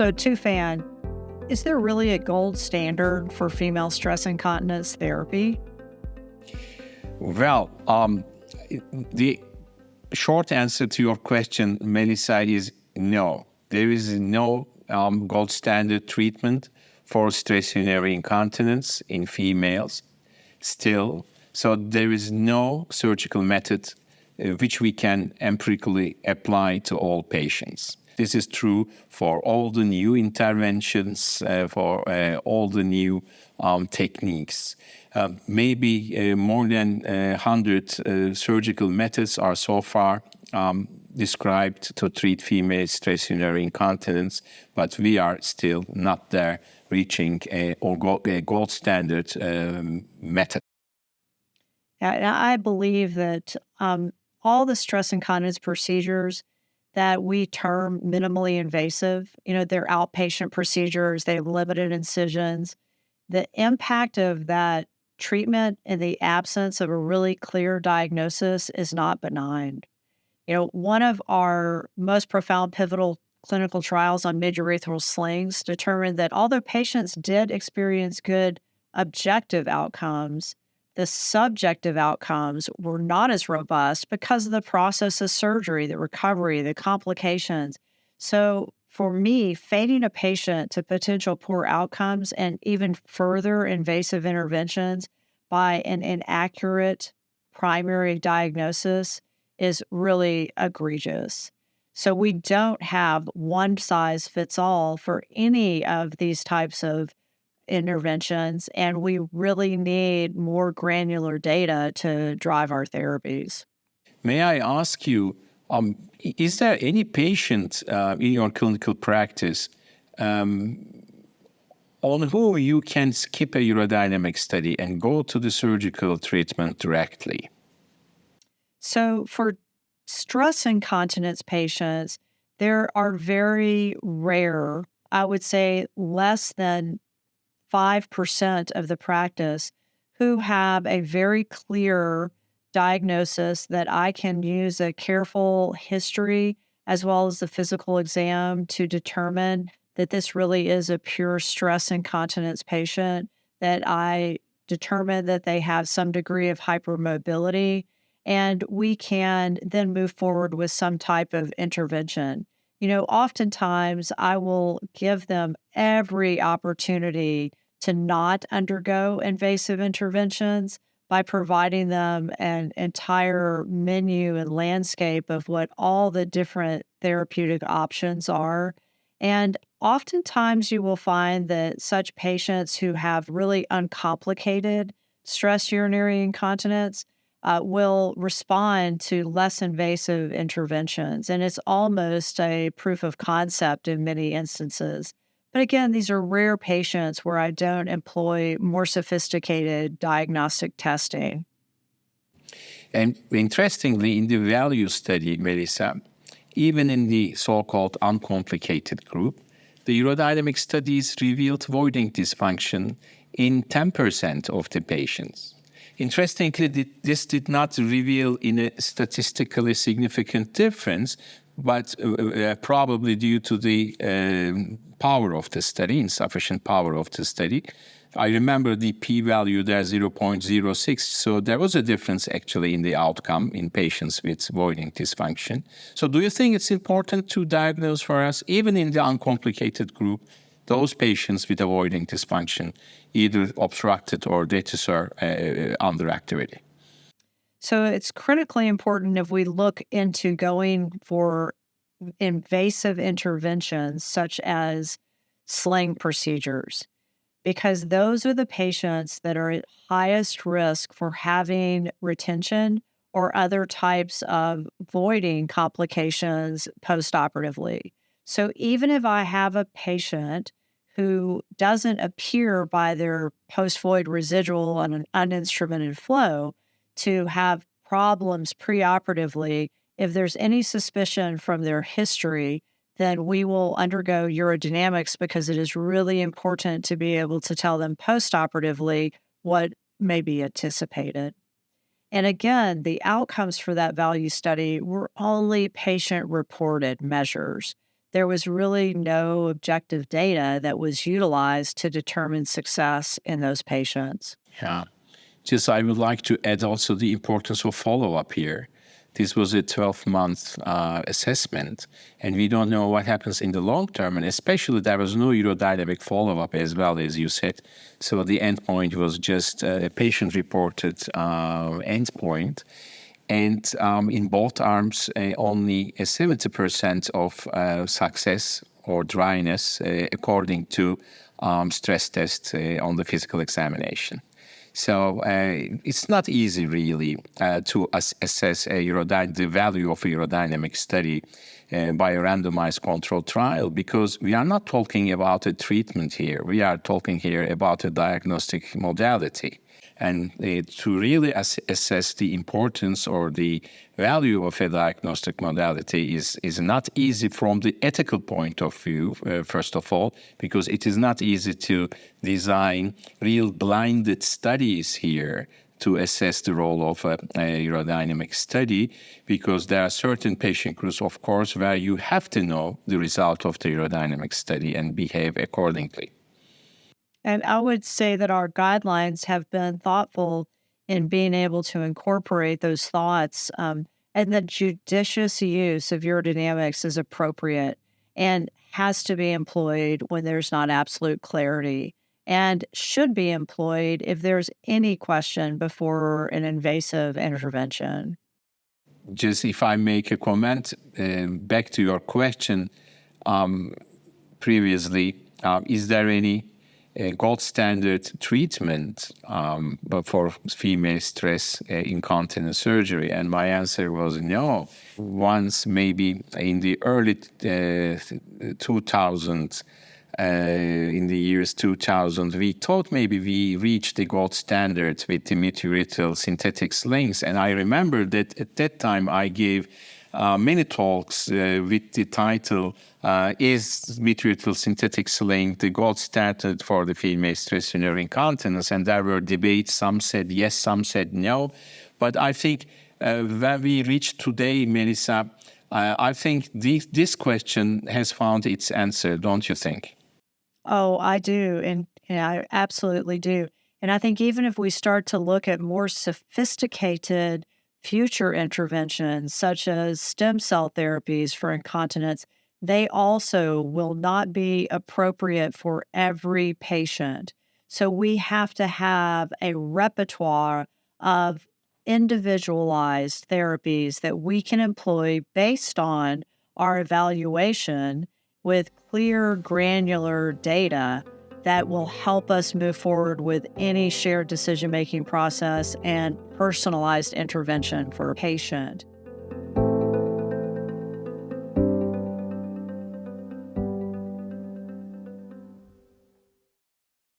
So, Tufan, is there really a gold standard for female stress incontinence therapy? Well, the short answer to your question, Melissa, is no. There is no gold standard treatment for stress urinary incontinence in females still. So there is no surgical method which we can empirically apply to all patients. This is true for all the new interventions, for all the new techniques. Maybe more than 100 surgical methods are so far described to treat female stress urinary incontinence, but we are still not there reaching a gold standard method. I believe that all the stress incontinence procedures that we term minimally invasive, they're outpatient procedures, they have limited incisions. The impact of that treatment in the absence of a really clear diagnosis is not benign. One of our most profound pivotal clinical trials on midurethral slings determined that although patients did experience good objective outcomes, the subjective outcomes were not as robust because of the process of surgery, the recovery, the complications. So for me, fating a patient to potential poor outcomes and even further invasive interventions by an inaccurate primary diagnosis is really egregious. So we don't have one size fits all for any of these types of interventions, and we really need more granular data to drive our therapies. May I ask you, is there any patient in your clinical practice on who you can skip a urodynamic study and go to the surgical treatment directly? So for stress incontinence patients, there are very rare, I would say less than 5% of the practice, who have a very clear diagnosis that I can use a careful history as well as the physical exam to determine that this really is a pure stress incontinence patient, that I determine that they have some degree of hypermobility, and we can then move forward with some type of intervention. Oftentimes I will give them every opportunity to not undergo invasive interventions by providing them an entire menu and landscape of what all the different therapeutic options are. And oftentimes you will find that such patients who have really uncomplicated stress urinary incontinence will respond to less invasive interventions. And it's almost a proof of concept in many instances. But again, these are rare patients where I don't employ more sophisticated diagnostic testing. And interestingly, in the value study, Melissa, even in the so-called uncomplicated group, the urodynamic studies revealed voiding dysfunction in 10% of the patients. Interestingly, this did not reveal in a statistically significant difference, but probably due to the power of the study, insufficient power of the study. I remember the p-value there, 0.06, so there was a difference actually in the outcome in patients with voiding dysfunction. So do you think it's important to diagnose for us, even in the uncomplicated group, those patients with avoiding dysfunction, either obstructed or detusor underactivity? So it's critically important if we look into going for invasive interventions such as sling procedures, because those are the patients that are at highest risk for having retention or other types of voiding complications postoperatively. So even if I have a patient who doesn't appear by their post-void residual on an uninstrumented flow to have problems preoperatively, if there's any suspicion from their history, then we will undergo urodynamics because it is really important to be able to tell them postoperatively what may be anticipated. And again, the outcomes for that value study were only patient-reported measures. there was really no objective data that was utilized to determine success in those patients. Yeah. Just I would like to add also the importance of follow-up here. This was a 12-month assessment, and we don't know what happens in the long term, and especially there was no urodynamic follow-up as well, as you said. So the endpoint was just a patient-reported endpoint. And in both arms, only 70% of success or dryness according to stress test on the physical examination. So it's not easy, really, to assess the value of a urodynamic study by a randomized controlled trial, because we are not talking about a treatment here. We are talking here about a diagnostic modality. And to really assess the importance or the value of a diagnostic modality is not easy from the ethical point of view, first of all, because it is not easy to design real blinded studies here to assess the role of a urodynamic study, because there are certain patient groups, of course, where you have to know the result of the urodynamic study and behave accordingly. And I would say that our guidelines have been thoughtful in being able to incorporate those thoughts, and the judicious use of urodynamics is appropriate and has to be employed when there's not absolute clarity, and should be employed if there's any question before an invasive intervention. Just if I make a comment back to your question previously, is there any gold standard treatment but for female stress incontinence surgery? And my answer was no. Once, maybe in the early 2000s, in the years 2000, we thought maybe we reached the gold standard with the mid-urethral synthetic slings. And I remember that at that time I gave many talks with the title, Is Mid-Urethral Synthetic Sling the Gold Standard for the Female Stress Urinary Incontinence? And there were debates. Some said yes, some said no. But I think where we reached today, Melissa, I think this question has found its answer, don't you think? Oh, I do. And I absolutely do. And I think even if we start to look at more sophisticated future interventions, such as stem cell therapies for incontinence, they also will not be appropriate for every patient. So we have to have a repertoire of individualized therapies that we can employ based on our evaluation with clear, granular data that will help us move forward with any shared decision-making process and personalized intervention for a patient.